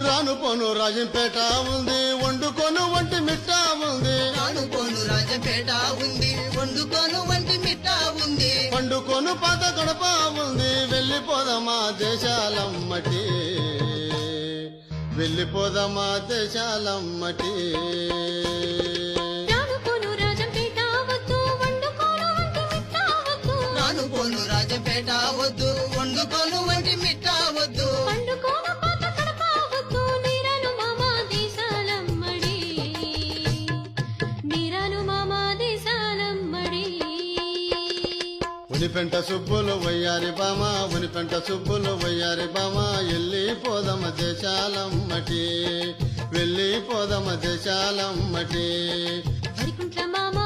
రాను పోను రాజంపేట ఉంది, వండుకొను వంటి మిట్టా ఉంది. రాను పోను రాజంపేట ఉంది, వండుకొను వంటి మిట్టా ఉంది. పండుకొను పాత గడప ఉంది, వెళ్ళిపోదమా దేశాలమ్మటి, వెళ్ళిపోదమా దేశాలమ్మటి. రాను పోను రాజంపేట వద్దు, వండుకోను వంటి మిట్టా వద్దు. రాను పోను రాజంపేట వద్దు, వండుకొను వంటి మిట్టా వద్దు. పండుకోను పాత కడప వద్దు, నీరాను మామ దేశాలమ్మడి, నీరాను మామ దేశాలమ్మడి. ఉనిపెంట సుబ్బులు వయ్యారి బామ, ఉనిపెంట సుబ్బులు వయ్యారి బామ, వెళ్ళిపోదమ దేశాలమ్మటి, వెళ్ళిపోదమ దేశాలమ్మటి. వరికుంట్ల మామ